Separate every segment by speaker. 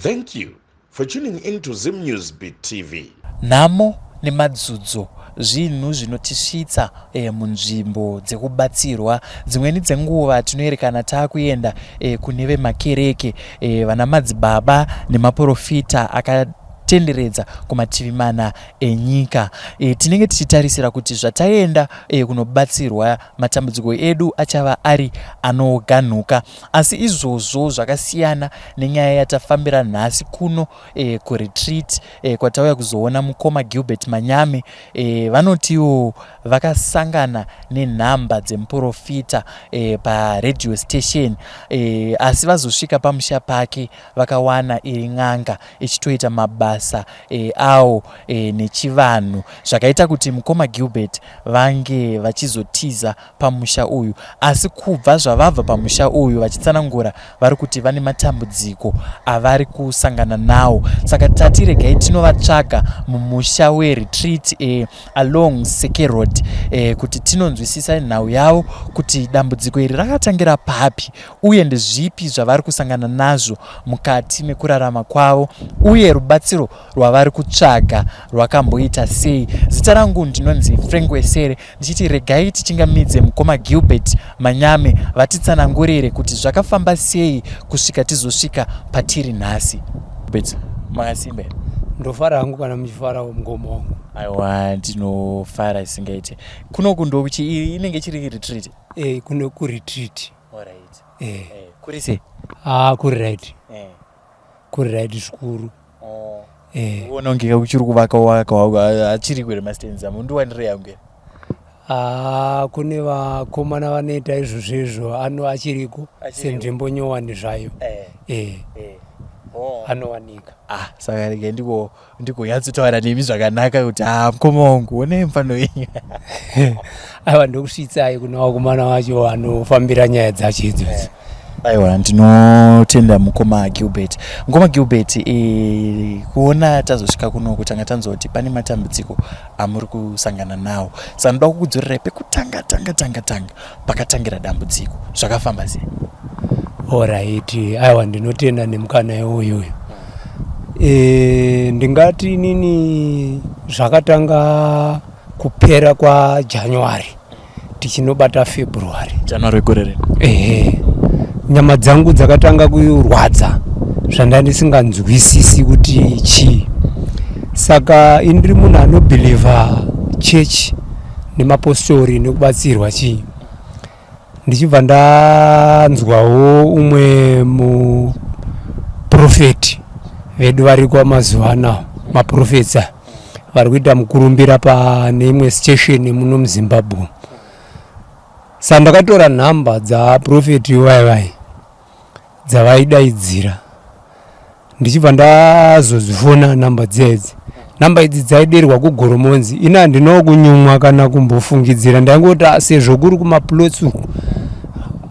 Speaker 1: Thank you for tuning into Zim Newsbeat TV.
Speaker 2: Namo nemadzudzu zvinhu zvinotisvitsa munzvimbo dzekubatsirwa. Dzimweni dzenguva tinoerekana takuenda kune vemakereke vana madzibaba nemaprofita akatenderedza kumativi mana enyika. Tinenge tichitarisira kuti zvataenda kunobatsirwa matambudziko edu achava ari anoganuka. Asi izvozvo zvakasiyana nenyaya yatafambira nhasi kuno kuretreat kwatauya kuzoona mukoma Gilbert Manyame. Vanotiwo vakasangana nenhamba dzemuprofita paradio station, asi vazosvika pamusha pake vakawana iri n'anga ichitoita mabasa awo nechivanhu, zvakaita kuti mukoma Gilbert vange vachizotiza pamusha uyu. Asi kubva zvavabva pamusha uyu vachitsanangura vari kuti vane matambudziko avari kusangana nawo. Saka tatiregai tinovatsvaga mumusha weretreat along Seke Road kuti tinonzwisisa nhau yavo kuti dambudziko iri rakatangira papi uye ndezvipi zvavari kusangana nazvo mukati mekurarama kwavo, uye rubatsiro rwavari kutsvaga rwakamboita sei. Zita rangu ndinonzi Frank Wesere, ndichiti regai tichingamidze mukoma Gilbert Manyame vatitsanangurire kuti zvakafamba sei kusvika tizosvika patiri nhasi. Makasimba
Speaker 3: ndofara hangu kana muchifara mungoma wangu.
Speaker 2: Aiwa, ndinofara isingaite. Kunoku ndokuchi inenge chiri retreat?
Speaker 3: Kuno ku retreat.
Speaker 2: Alright. Kuri sei?
Speaker 3: Kuri right. Kuri right zvikuru.
Speaker 2: Uona ungeka kuchiri kuvaka achiri kwere mastenza mundu wandire yangu.
Speaker 3: Kune vakomana vanoita izvozvo achiriko senzvimbo nyowani zvayo. Anowanika.
Speaker 2: Saka rege ndiko yatsotaura nemi zvakanaka kuti mukoma wangu one mfano yenyu.
Speaker 3: Aiwa, ndokusvitsai kuna vakomana vacho vanofambira nyaya dzacho idzodzo.
Speaker 2: Aiwa, ndinotenda mukoma Gilbert. Mukoma Gilbert, kuona tazosvika kuno kutanga tanzoti pane matambudziko amuri kusangana nawo. Saka ndoda kukudzorera pekutanga pakatangira dambudziko. Zvakafamba sei?
Speaker 3: Alright. Aiwa, ndinotenda nemukana iwoyo. Ndingati nini zvakatanga kupera kwa January tichinobata February.
Speaker 2: January gorere.
Speaker 3: Nyama dzangu dzakatanga kurwadza zvandandisinganzwisisi kuti chii. Saka indiri munhu anobhiliva church nemapostori nekubatsirwa chii. Ndichibva ndanzwawo umwe muprofeti vedu vari kwamazuva ano, maprofetsa vari kuita mukurumbira pane imwe station muno muZimbabwe. Saka ndakatora nhamba dzaprofeti vaivai dzavaidaidzira, ndichibva ndazozvifona nhamba dzedzi. Nhamba idzi dzaiderwa kugoromonzi. Ina handinawo kunyumwa kana kumbofungidzira, ndaingoti sezvo kuri kumapulotsu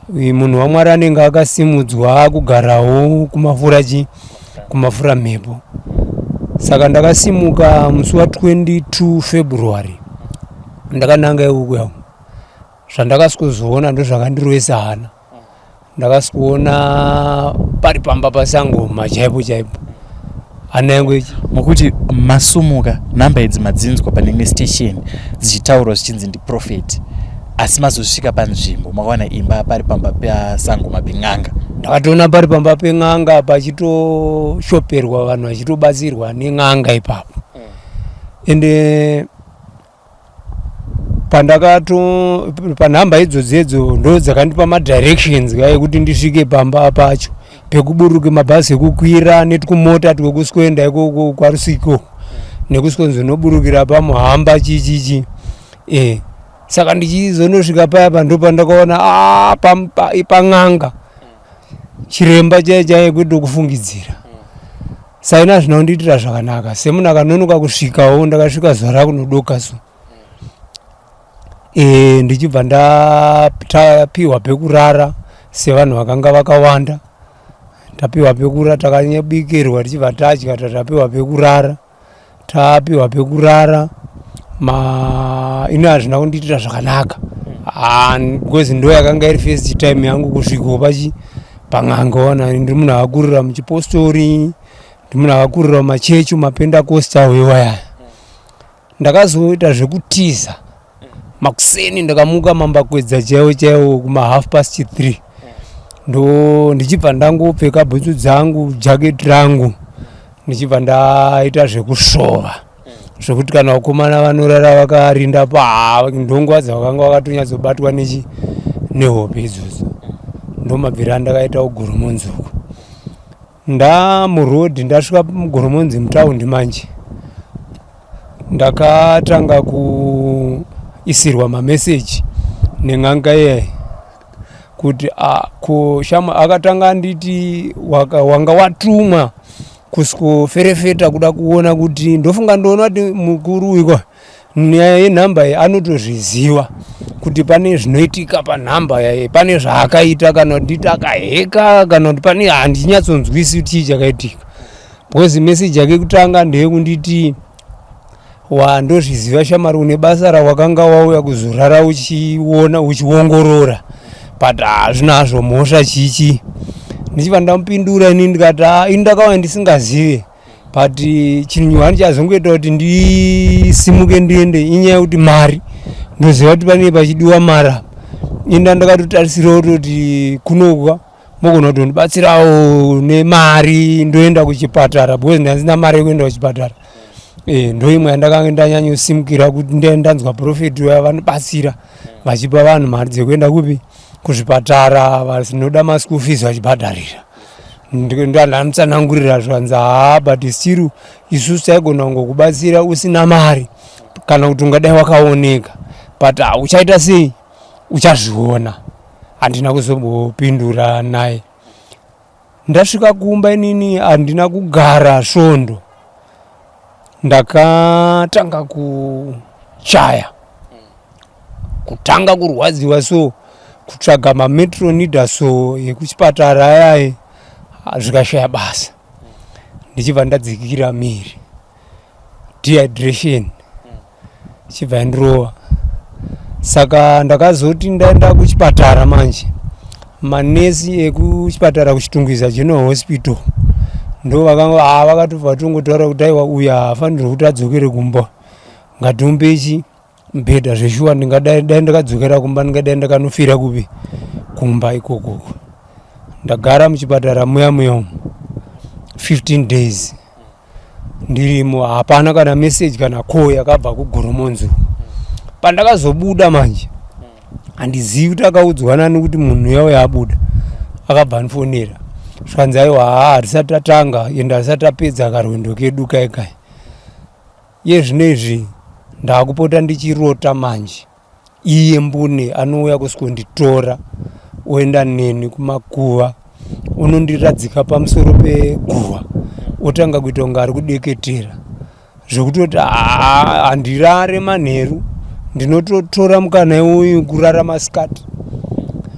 Speaker 3: munhu waMwari anenge akasimudzwa kugarawo kumafura mhepo. Saka ndakasimuka musi wa22 February ndakananga ikoko. Zvandakasikuzoona ndozvakandiroesa hana. Ndakasikuona pari pamba pasangoma chaipo hana yangu ichi.
Speaker 2: Mukuti masumuka nhamba idzi madzinzwa pane imwe station dzichitaurwa zvichinzi ndiprofeti, asi mazosvika panzvimbo makaona imba pari pamba pasangoma pen'anga.
Speaker 3: Ndakatoona pari pamba pen'anga pachitoshoperwa vanhu vachitobatsirwa nen'anga ipapo. Ende panhamba idzodzo ndo dzakandipa madirections ekuti ndisvike pamba pacho pekuburuke mabhazi ekukwira netukumota twekusikuenda ikoko kwaRusiko nekusiko noburukira pamuhamba chichichi. Saka ndichizonosvika paya ndo pandakaona pan'anga chiremba chaiye kuti kufungidzira. Saka ina zvinondiitira zvakanaka semunhu akanonoka kusvikawo. Ndakasvika zuva rakunodoka so. Ndichibva ndatapiwa pekurara sevanhu vakanga vakawanda. Tapiwa pekurara, takanyabikirwa tichibva tadya tatapiwa pekurara. Tapiwa pekurara. Ina hazvina kundiitira zvakanaka. Because ndo yakanga iri first time yangu kusvikawo pan'anga. Ndiri munhu akakurira muchipostori ndimunhu akakurira machechi mapendakosta wewaya. Ndakazoita zvekutiza makuseni ndakamuka mambakwedza chaiwo kuma 3:30 ndo ndichibva ndangopfeka bhutsu dzangu jaketi rangu ndichibva ndaita zvekusvova zvekuti kana vakomana vanorara vakarinda ndongwa dzavakanga vakatonyatsobatwa nehope idzodzo ndomabvira ndakaita ugoromonzuku. Ndamurodhi ndasvika mugoromonzi mutaundi manje ndakatanga kuisirwa mameseji nen'anga iyayi kuti shama akatanga anditi wanga watumwa kusikoferefeta kuda kuona kuti ndofunga ndoona kuti mukuru wiko nyaya yenhamba iyi anotozviziva kuti pane zvinoitika panhamba yaye, pane zvaakaita kana kuti akaheka kana kuti pane handinyatsonzwisi kuti chii chakaitika. Because meseji yake kutanga ndeyekunditi wandozviziva shamari une basa rawakanga wauya kuzorara uchiona uchiongorora but hazvinazvo mhosva chichi. Ndichibva ndamupindura ini ndikati ndakauya ndisingazive but chinyuhani chazongoita kuti ndisimuke ndiende inyaya yekuti mari ndoziva kuti pane pachidiwa mara. Inda ndakatotarisirawo kuti kunokwa mogona kutondibatsirawo nemari ndoenda kuchipatara because ndasina mari yekuenda kuchipatara. Ndoimwe yandakanga ndanyanyosimukira kuti ndanzwa profeti waya vanobatsira vachipa vanhu mari dzekuenda kupi kuzvipatara vasinoda maschool fees vachibhadharira. Ndanamutsanangurira zvanzi but still isusu taigona kungokubatsira usina mari kana kuti ungadai wakaoneka but uchaita sei uchazviona. Handina kuzombopindura naye. Ndasvika kumba inini handina kugara svondo, ndakatanga kuchaya kutanga kurwadziwa so kutsvaga mametronida so yekuchipatara ayaye zvikashaya basa. Ndichibva ndadzikira miri dehydration chibva yandirova. Saka ndakazoti ndaenda kuchipatara manje manesi ekuchipatara kuchitungwiza General Hospital ndo vakanga vakatobva vatongotaura kuti aiwa uyu haafanirwi kuti adzokere kumba ngatiumbe mubhedha zveshuwa. Ndingadai ndakadzokera kumba ndingadai ndakanofira kupi kumba ikoko. Ndagara muchipatara muya umu 15 days ndirimo, hapana kana meseji kana call yakabva kugoromonzo. Pandakazobuda manje handizivi kuti akaudzwa nani kuti munhu yauya abuda, akabva andifonera zvikanzi aiwa hatisati tatanga ende hatisati tapedza karwendo kedu kaikai. Iye zvinezvi ndakupota ndichirota manje iye mbune anouya kuskonditora oenda neni kumakuva unondiradzika pamusoro peguva otanga kuita kunge ari kudeketera zvekutoti handirare manheru ndinototora mukana uyu kurara masikati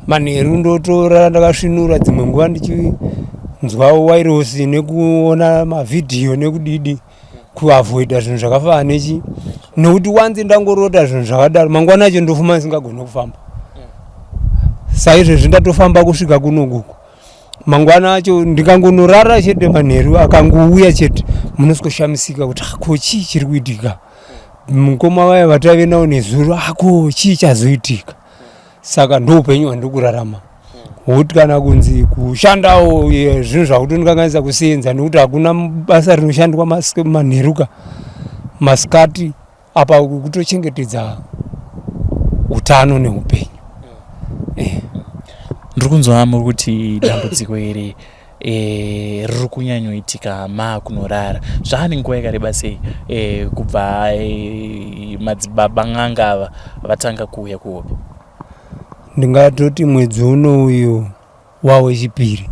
Speaker 3: manheru ndotora ndakasvinura dzimwe nguva ndichinzwa wairosi nekuona mavhidhiyo nekudidi kuavoida zvinhu zvakafanana nechi nokuti wanzi ndangorota zvinhu zvakadaro mangwana acho ndofuma ndisingagona kufamba. Saizvezvi ndatofamba kusvika kunokuku mangwana acho ndikangonorara chete manheru akangouya chete munosikoshamisika kuti ko chii chiri kuitika. Mukoma vaya vatave navo nezuro ko chii chazoitika. Saka ndoupenyu hwandiri kurarama hwokuti kana kunzi kushandawo zvinhu zvakutondikanganisa kusenza nekuti hakuna basa rinoshandwa manheruka masikati apa kutochengetedza utano neupenyu.
Speaker 2: Ndiri kunzwa muri kuti dambudziko iri riri kunyanyoitika makunorara. Zvane nguva yakareba sei kubva madzibaba n'anga ava vatanga kuuya kuhope?
Speaker 3: Ndingatoti mwedzi uno uyu wawechipiri.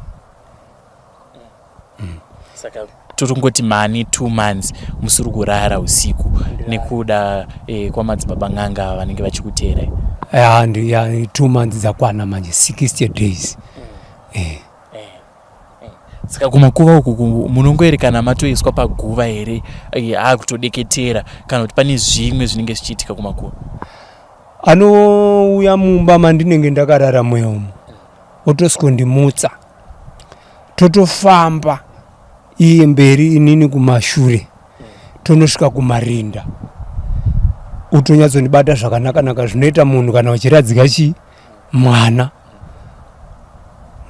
Speaker 2: Saka totongoti mani 2 months musiri kurara usiku nekuda kwamadzibaba n'anga ava vanenge vachikutera.
Speaker 3: 2 months dzakwana manje 60 days.
Speaker 2: Saka kumakuva uku munongoerekana matoiswa paguva here kutodeketera kana kuti pane zvimwe zvinenge zvichiitika kumakuva?
Speaker 3: Anouya mumba mandinenge ndakarara moyo umu otosiko ndimutsa totofamba iye mberi inini kumashure tonosvika kumarinda utonyatsondibata zvakanaka zvinoita munhu kana uchiradzika mwana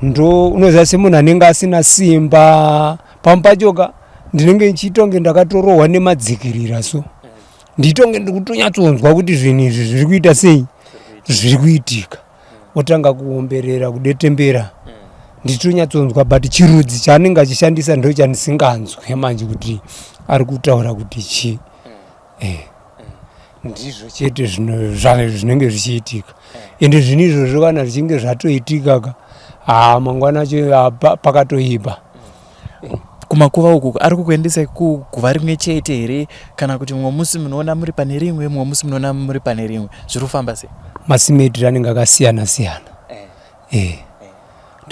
Speaker 3: ndo unoziva semunhu anenge asina simba pamwe pachoka ndinenge ndichitonge ndakatorohwa nemadzikirira so nditonge ndikutonyatsonzwa kuti zvinhu izvi zviri kuita sei zviri kuitika otanga kuomberera kudetembera nditonyatsonzwa but chirudzi chaanenge achishandisa ndo chandisinganzwe manje kuti ari kutaura kuti chi ndizvo chete zvinenge zvichiitika ende zvinhu izvozvo kana zvichinge zvatoitika mangwana acho pakatoipa.
Speaker 2: Kumakuva uku ari kukuendesa kuguva rimwe chete here kana kuti mumwe musi munoona muri pane rimwe mumwe musi munoona muri pane rimwe zviri kufamba sei?
Speaker 3: Masimetri anenge akasiyana-siyana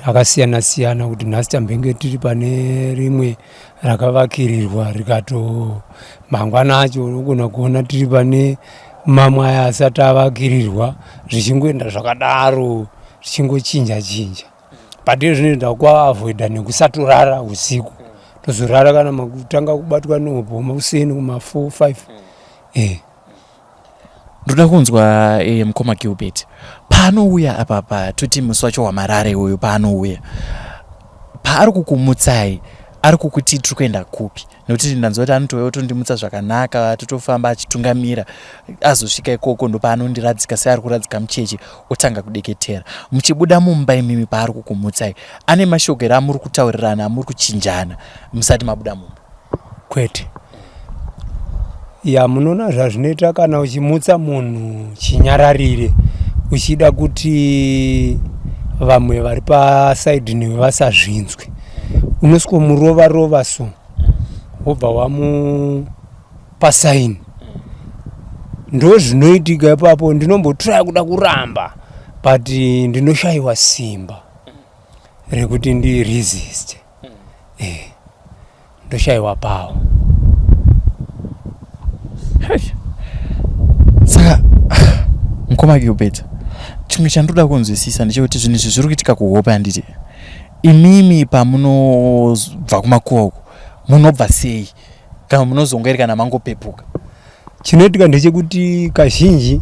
Speaker 3: akasiyana-siyana kuti nhasi tambenge tiri pane rimwe rakavakirirwa rikato mangwana acho unogona kuona tiri pane mamwe aya asati avakirirwa zvichingoenda zvakadaro zvichingochinja pati zvinoenda kuavoida nekusatorara usiku tozorara kana makutanga kubatwa nomhepo mauseni kuma 4-5
Speaker 2: ndoda kunzwa mukoma Gilbert paanouya apapa toti musi wacho wamarare uyu paanouya paari kukumutsai ari kukuti tiri kuenda kupi nokuti ndanzwa kuti anotouya otondimutsa zvakanaka totofamba achitungamira azosvika ikoko ndo paanondiradzika seari kuradzika mucheche otanga kudeketera muchibuda mumba imimi paari kukumutsai ane mashoko here amuri kutaurirana amuri kuchinjana musati mabuda mumba?
Speaker 3: Kwete munoona zvazvinoita kana uchimutsa munhu chinyararire uchida kuti vamwe vari pasaidhi newe vasazvinzwe unosvikomurova so wobva wamupa saini ndo zvinoitika ipapo. Ndinombotraya kuda kuramba but ndinoshayiwa simba rekuti ndiresist ndoshayiwa pawo.
Speaker 2: Saka mukoma Gilbert chimwe chandoda kunzwisisa ndechekuti zvinhu izvi zviri kuitika kuhope handiti imimi pamunobva kumakuva uku munobva sei kana munozongairi kana mangopepuka?
Speaker 3: Chinoitika ndechekuti kazhinji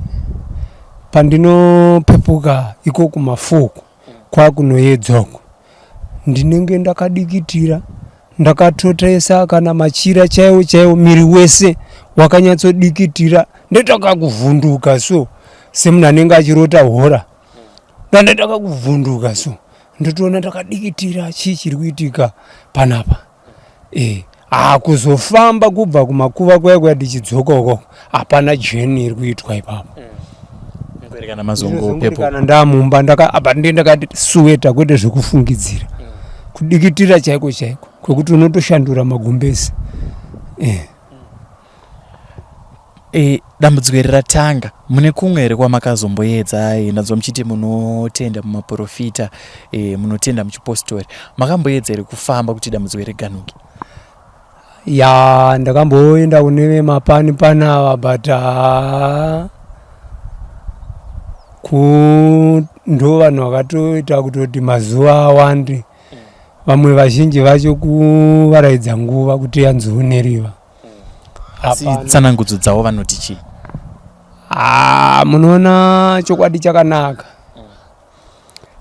Speaker 3: pandinopepuka iko kumafuku kwakunoedzwako ndinenge ndakadikitira ndakatotesa kana machira chaiwo miri wese wakanyatsodikitira ndotaka kuvhunduka so semunhu anenge achirota hora ndandotaka kuvhunduka so ndotoona ndakadikitira chiri kuitika panapa kuzofamba kubva kumakuva kwaya ndichidzoka ukoko hapana jeni iri kuitwa ipapo
Speaker 2: mazongopepuka
Speaker 3: ndamumba apa ndiye ndakati suweta kwete zvekufungidzira kudikitira chaiko kwekuti unotoshandura magumbezi.
Speaker 2: Dambudziko iri ratanga mune kumwe here kwamakazomboedza ndanzwa muchiti munotenda mumaprofita munotenda muchipostori makamboedza here kufamba kuti dambudziko riganuke?
Speaker 3: Ndakamboenda kune mapani panava but ndo vanhu vakatoita kutoti mazuva awande vamwe vazhinji vacho kuvaraidza nguva kuti yanzooneriva.
Speaker 2: Asi tsanangudzo dzavo vanoti chii?
Speaker 3: Munoona chokwadi chakanaka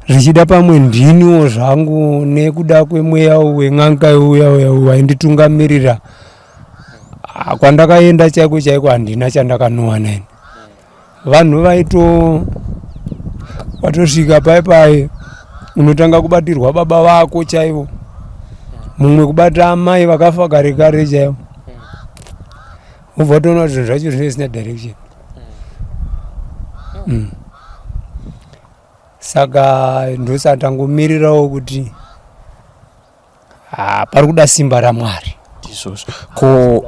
Speaker 3: zvichida pamwe ndiniwo zvangu nekuda kwemweya wen'anga uya wainditungamirira kwandakaenda chaiko handina chandakanowana ini. Vanhu watosvika paipai unotanga kubatirwa baba vako chaivo, mumwe kubata amai vakafa kare chaivo, ubva watoona kuti zvinhu zvacho zvisina direction. Saka ndosatangomirirawo kuti pari kuda simba raMwari.
Speaker 2: Ko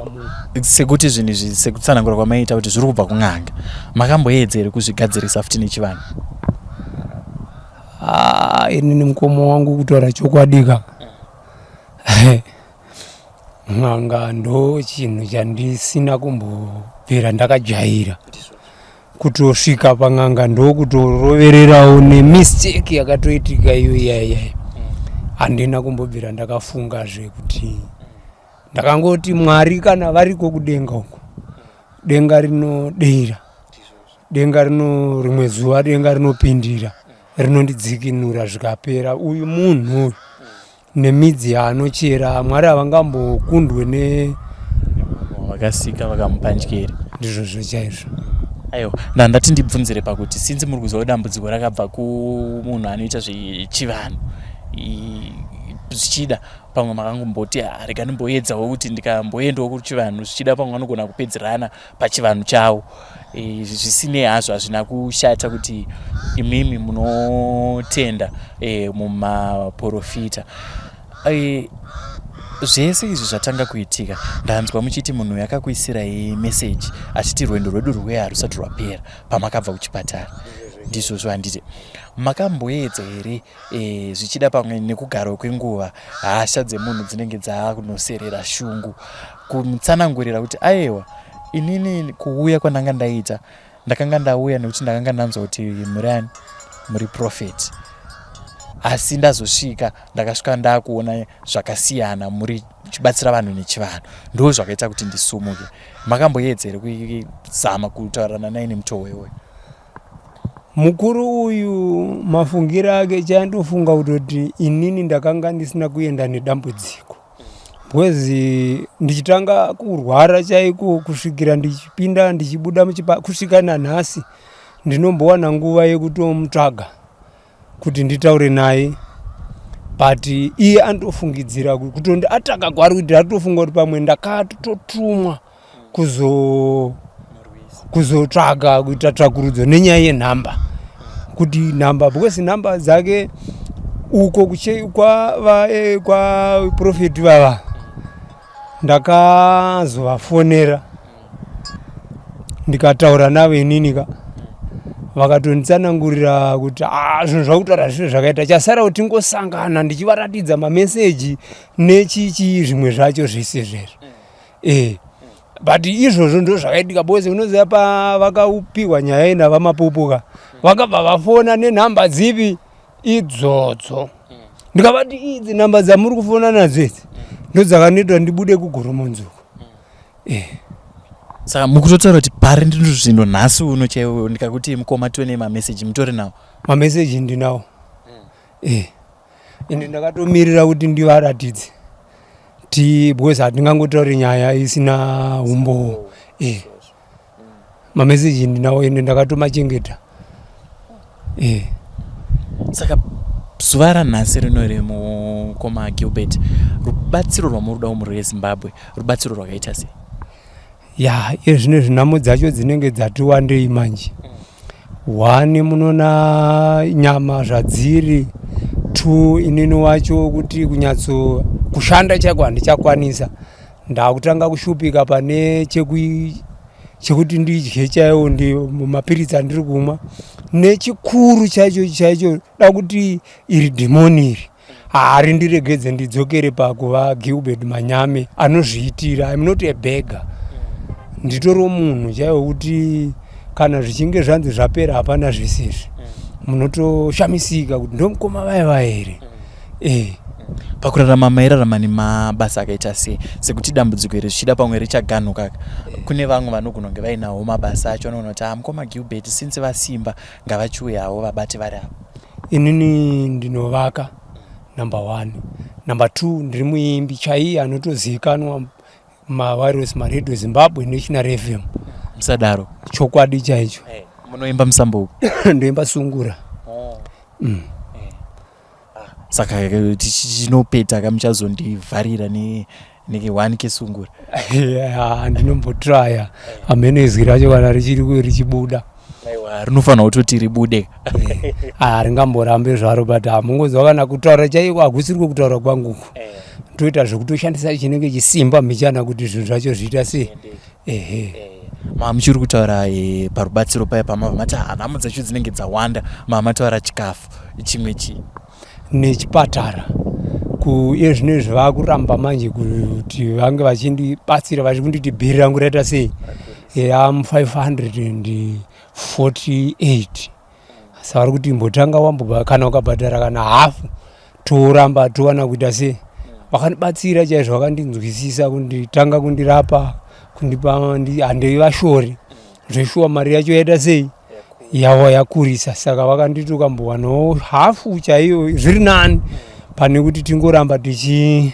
Speaker 2: sekuti zvinhu izvi sekutsanangura kwamaita kuti zviri kubva kun'anga makamboedza here kuzvigadzirisa futi nechivanhu?
Speaker 3: Inini mukomo wangu kutaura chokwadika n'anga ndo chinhu chandisina kumbobvira ndakajaira. Kutosvika pan'anga ndo kutorovererawo nemistake yakatoitika iyo iyaya handina kumbobvira ndakafungazve kuti ndakangoti Mwari kana variko kudenga uko, denga rinodeira, denga rino rimwe zuva denga rinopindira rinondidzikinura zvikapera. Uyu munhu nemidzi yaanochera Mwari havangambokundwe
Speaker 2: vakasika vakamupandyera.
Speaker 3: ndizvozvo chaizvo.
Speaker 2: Aiwa, ndati ndibvunzire pakuti sinzi muri kuziva dambudziko rakabva kumunhu anoita zvechivanhu zvichida pamwe makangomboti rega ndimboedzawo kuti ndikamboendawo kuchivanhu zvichida pamwe vanogona kupedzerana pachivanhu chavo. Zvisinei hazvo hazvina kushata kuti imimi munotenda mumaprofita. Zvese izvi zvatanga kuitika ndanzwa muchiti munhu yakakuisirai meseji achiti rwendo rwedu rwuya rusati rwapera pamakabva kuchipatara. Ndizvozvo handiti makamboedza here zvichida pamwe nekugara kwenguva hasha dzemunhu dzinenge dzakunoserera shungu kumutsanangurira kuti aiwa inini kuuya kwandanga ndaita ndakanga ndauya nekuti ndakanga ndanzwa kuti muri prophet, asi ndazosvika ndakasvika ndakuona zvakasiyana muri chibatsira vanhu nechivanhu, ndo zvakaita kuti ndisumuke. Makamboedza here kuzama kutaurana naye nemutoo wewe?
Speaker 3: Mukuru uyu mafungiro ake chandofunga kuti inini ndakanga ndisina kuenda nedambudziko, bwezi ndichitanga kurwara chaiko kusvikira ndichipinda ndichibuda kusvika nanhasi ndinombowana nguva yekutomutsvaga kuti nditaure naye, but iye andofungidzira kuti ataka kwari kuti atofunga kuti pamwe ndakatotumwa kuzotsvaga kuita tsvakurudzo nenyaya yenhamba, kuti nhamba bwezi nhamba dzake uko kwa profeti vava ndakazovafonera ndikataura navo ininika vakatonditsanangurira kuti zvinhu zvakutaura zviro zvakaita chasara kuti ngosangana ndichivaratidza mameseji nechichi zvimwe zvacho zvese zvezvo. But izvozvo ndo zvakaitika bwezi unoziva pavakapiwa nyaya yenavamapupuka vakabva vafona nenhamba dzipi idzodzo, ndikavati idzi nhamba dzamuri kufona nadzo idzi ndo dzakanoita ndibude kugoromonzuko.
Speaker 2: Saka mukutotaura kuti pari ndizvo zvino nhasi uno chaiwo ndikakuti mukoma tione mameseji mutori nawo?
Speaker 3: Mameseji ndinawo. Ende ndakatomirira kuti ndivaratidze bwezi hatingangotauri nyaya isina umbo. Mameseji ndinawo ende ndakatomachengeta.
Speaker 2: Saka zuva ranhasi rino remukoma Gilbert, rubatsiro rwamuruda kumhuri yeZimbabwe rubatsiro rwakaita sei?
Speaker 3: Iye zvino zvinamo dzacho dzinenge dzati wandei manje. 1 munona nyama zvadziri, 2 inini wacho kuti kunyatso kushanda chako handichakwanisa, ndakutanga kushupika pane chekuti ndidye chaiwo ndi mapiritsi andiri kumwa, nechikuru chaicho da kuti iri dhimoni iri harindiregedze ndidzokere pakuva Gilbert Manyame anozviitira. I'm not a beggar. Nditoriwo munhu chaiwo kuti kana zvichinge zvanzi zvapera hapana zvisizvi munotoshamisika kuti ndomukoma vaiva here.
Speaker 2: Pakurarama mairarama nemabasa akaita sei, sekuti dambudziko iri zvichida pamwe richaganhuka, kune vamwe vanogona kunge vainawo mabasa acho anoona kuti mukoma Gilbert since vasimba ngavachiuyawo vabate vari apo?
Speaker 3: Inini ndinovaka number 1. Number 2 ndiri muimbi chaiye anotozivikanwa maWireless maRadio Zimbabwe National FM.
Speaker 2: Musadaro
Speaker 3: chokwadi chaicho.
Speaker 2: Munoimba musambo?
Speaker 3: Ndoimba sungura.
Speaker 2: Saka chinopeta kamuchazondivharira ne1 kesungura?
Speaker 3: Ndinombotraya amene izwi racho kana richibuda.
Speaker 2: Rinofanira kutoti ribude.
Speaker 3: Ringamborambe zvaro, but mungoziva kana kutaura chaiko hakusiri kutaura kwangu. Toita zvekutoshandisa chinenge chisimba mbichana kuti zvinhu zvacho zviita sei.
Speaker 2: Muchiri kutaura parubatsiro paya pamabva mati nhamo dzacho dzinenge dzawanda, mataura chikafu chimwe
Speaker 3: nechipatara iye zvinezvi vakuramba manje kuti vange vachindibatsira vachikunditi bhiri rangu raita sei. Am 548. Saka vari kuti imbotanga wambobva kana ukabhadhara kana hafu toramba towana kuita sei vakandibatsira chaizvo, vakandinzwisisa kunditanga kundirapa, kundipa handei vashori zveshuwa mari yacho yaita sei yawa yakurisa. Saka vakanditi ukambowanawo hafu chaiyo zviri nani pane kuti tingoramba tichi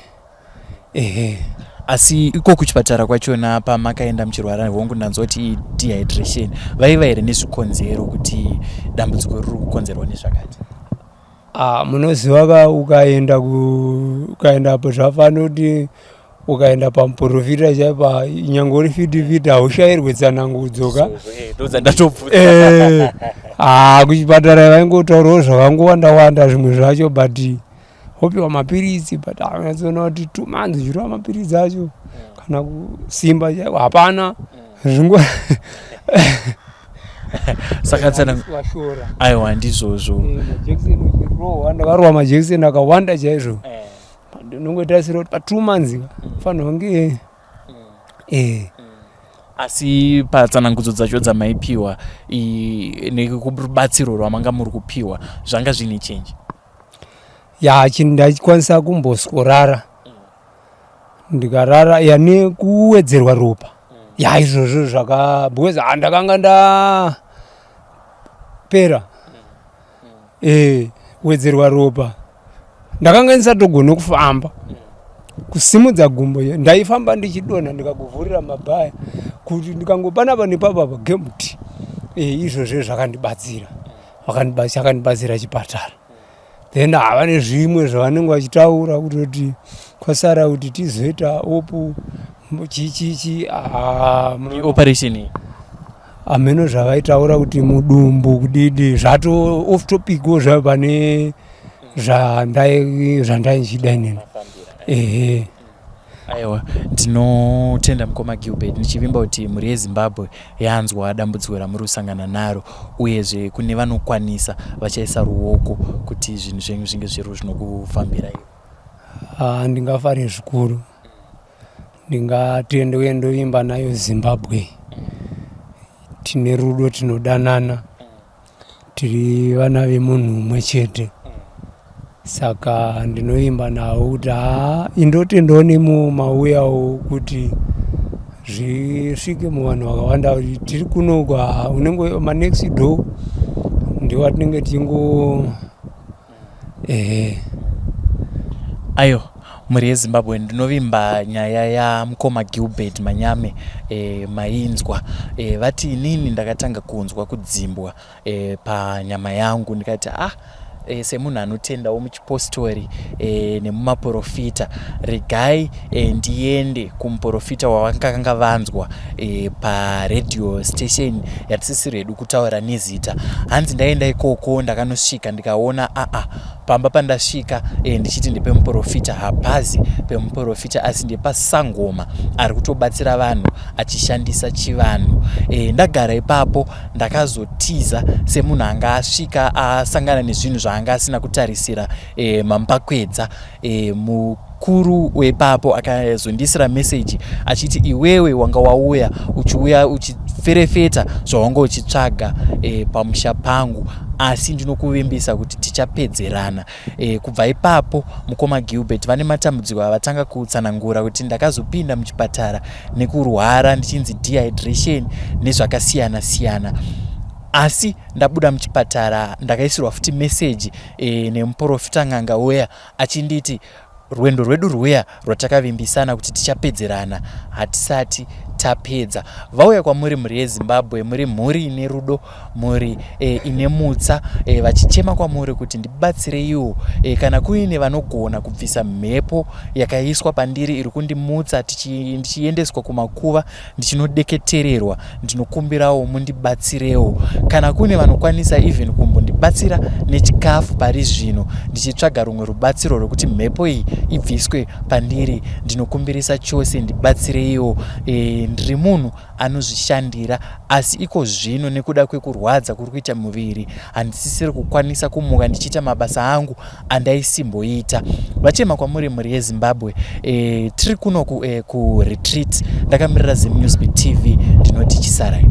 Speaker 2: Asi iko kuchipatara kwachona pamakaenda muchirwara hongu ndanzoti dehydration, vaiva here nezvikonzero kuti dambudziko riri kukonzerwa nezvakati?
Speaker 3: Munoziva ukaenda apo zvafanira kuti ukaenda pamuprofita chaipa nyange uri fiti haushayirwe tsanangudzoka. Kuchipatara vaingotaurawo zvakangowanda zvimwe zvacho, but wopiwa mapirisi, but azoona kuti 2 months zvirova mapirisi acho kana kusimba chaiko hapana zvingo
Speaker 2: saka aiwa ndizvozvo
Speaker 3: majekiseni uchirohwa, ndakarohwa majekiseni akawanda chaizvo, ndinongotarisira kuti pa 2 months fanirwa kunge
Speaker 2: Asi patsanangudzo dzacho dzamaipiwa nekurubatsiro rwamanga muri kupiwa zvanga zvine change?
Speaker 3: Ndachikwanisa kumbosworara, ndikarara nekuwedzerwa ropa izvozvo zvaka because ndakanga ndapera kuwedzerwa ropa, ndakanga ndisatogona kufamba, kusimudza gumbo ndaifamba ndichidonha ndikakuvhurira mabhaya kuti ndikangopanapa nepapa gemuti. Izvozvo zvakandibatsira, chakandibatsira chipatara. Then hava nezvimwe zvavanenge vachitaura kuti kwasara kuti tizoita opu chichichi
Speaker 2: operation
Speaker 3: ameno zvavaitaura kuti mudumbu kudidi zvato off topic wo zvapane zvandai nchida inini.
Speaker 2: Aiwa, ndinotenda mukoma Gilbert ndichivimba kuti mhuri yeZimbabwe yanzwa dambudziko ramuri kusangana naro, uyezve kune vanokwanisa vachaisa ruoko kuti zvinhu zvenyu zvinge zviro zvinokufambira iwe.
Speaker 3: Ndingafare zvikuru, ndingatende uye ndoimba nayo Zimbabwe. Tine rudo, tinodanana, tiri vana vemunhu mumwe chete. Saka ndinoimba nawo kuti indotendawo nemumauyawo kuti zvisvike muvanhu vakawanda kuti tiri kuno unenge manext door ndiwo atinenge
Speaker 2: Ayo, mhuri yeZimbabwe, ndinovimba nyaya yamukoma Gilbert Manyame mainzwa. Vati inini ndakatanga kunzwa kudzimbwa panyama yangu, ndikati semunhu anotendawo muchipostori nemumaprofita, regai ndiende kumuprofita wavakanga vanzwa paradio station yatisisiri hedu kutaura nezita. Hanzi ndaenda ikoko, ndakanosvika ndikaona pamba pandasvika ndichiti ndepemuprofita, hapazi pemuprofita asi ndepasangoma ari kutobatsira vanhu achishandisa chivanhu. Ndagara ipapo ndakazotiza semunhu anga asvika asangana nezvinhu zvaanga asina kutarisira mampakwedza. Mukuru wepapo akazondisira meseji achiti iwewe wanga wauya uchiferefeta zvawanga uchitsvaga pamusha pangu, asi ndinokuvimbisa kuti tichapedzerana. Kubva ipapo mukoma Gilbert vane matambudziko avatanga kutsanangura kuti ndakazopinda muchipatara nekurwara ndichinzi dehydration nezvakasiyana siyana. Asi ndabuda muchipatara ndakaisirwa futi meseji nemuprofita n'anga uya achinditi rwendo rwedu rwuya rwatakavimbisana kuti tichapedzerana hatisati tapedza. Vauya kwamuri mhuri yeZimbabwe, muri mhuri ine rudo, muri ine mutsa, vachichema kwamuri kuti ndibatsire iwo kana kuine vanogona kubvisa mhepo yakaiswa pandiri iri kundimutsa ndichiendeswa kumakuva ndichinodeketererwa, ndinokumbirawo mundibatsirewo. Kana kune vanokwanisa even kumbondibatsira nechikafu pari zvino ndichitsvaga rumwe rubatsiro rwekuti mhepo iyi ibviswe pandiri, ndinokumbirisa chose ndibatsireiwo. Ndiri munhu anozvishandira, asi iko zvino nekuda kwekurwadza kuri kuita muviri handisisiri kukwanisa kumuka ndichiita mabasa angu andaisimboita. Vachema kwamuri mhuri yeZimbabwe, tiri kuno kuretreat. Ndakamirira ZimNewsBeat TV, ndinoti chisarai.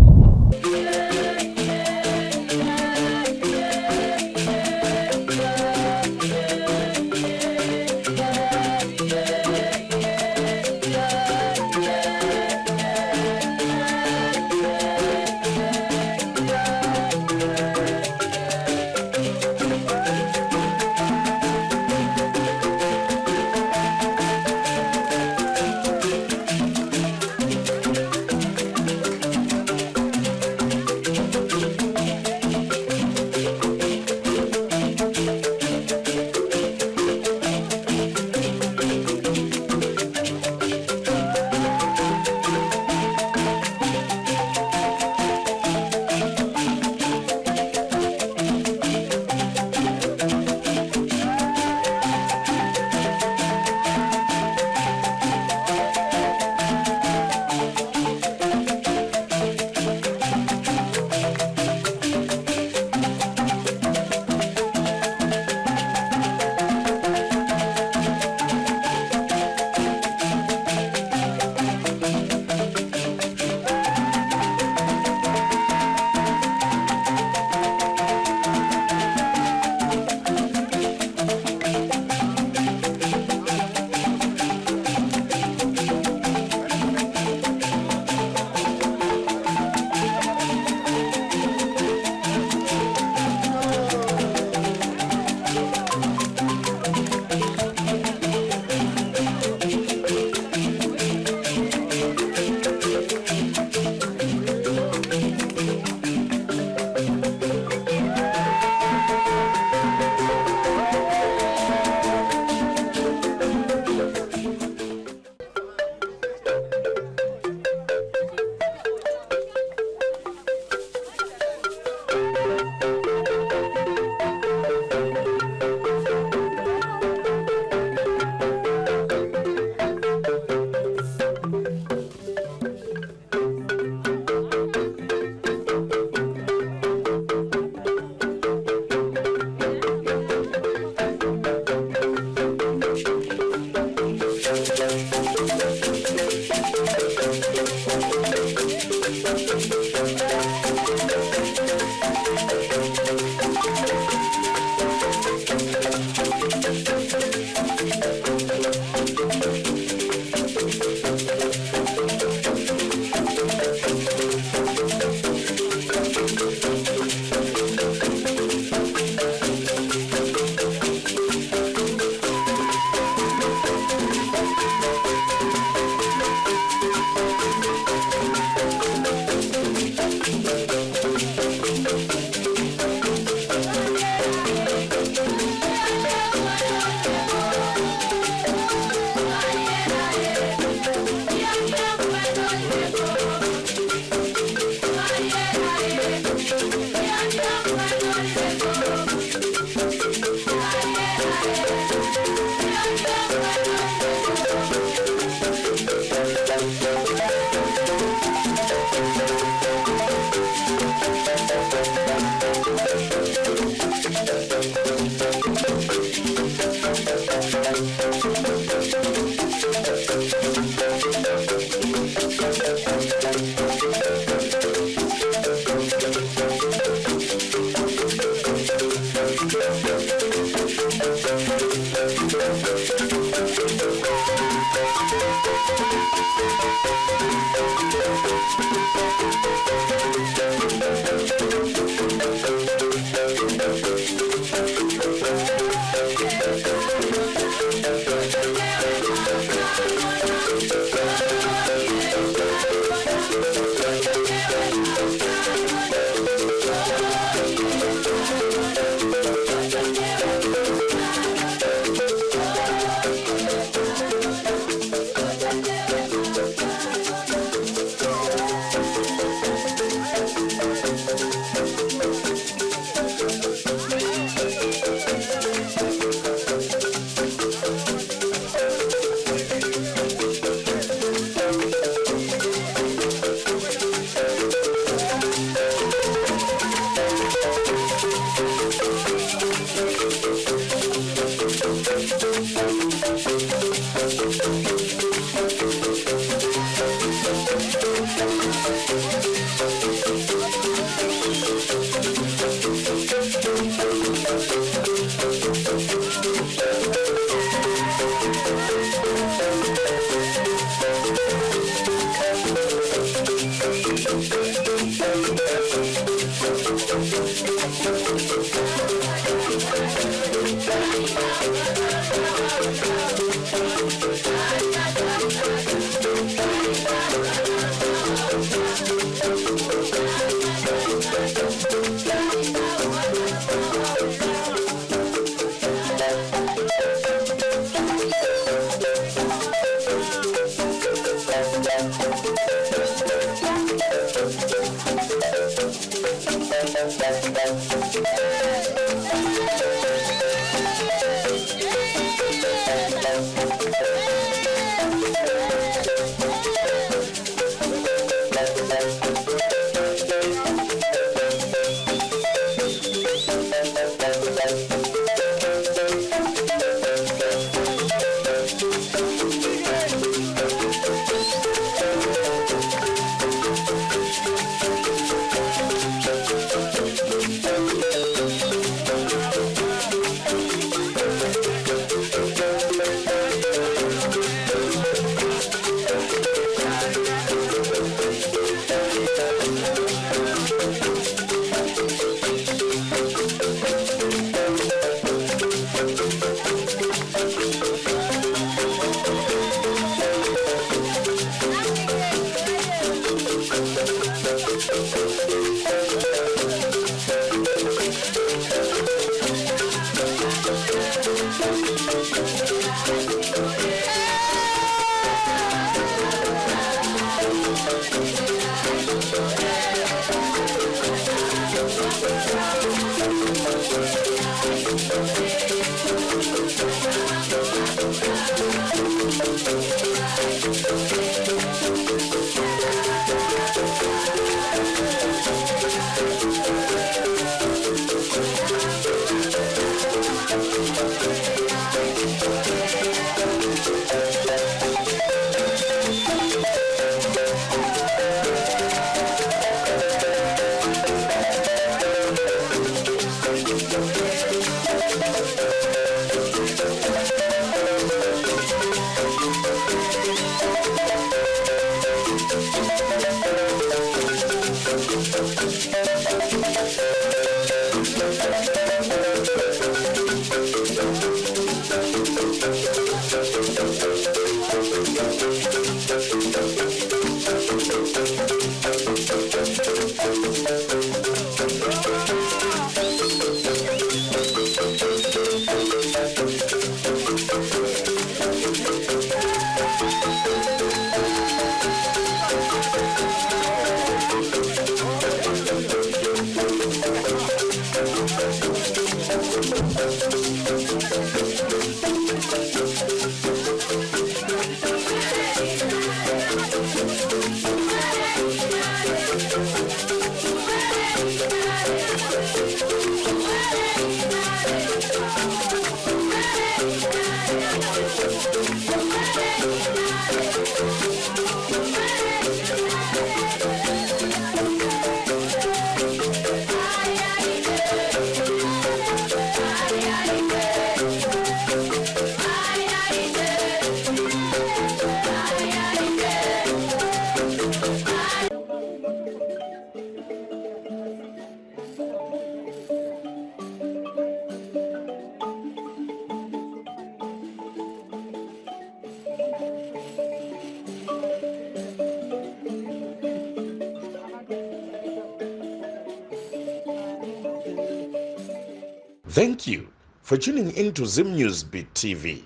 Speaker 1: Thank you for tuning in to Zim News Beat TV.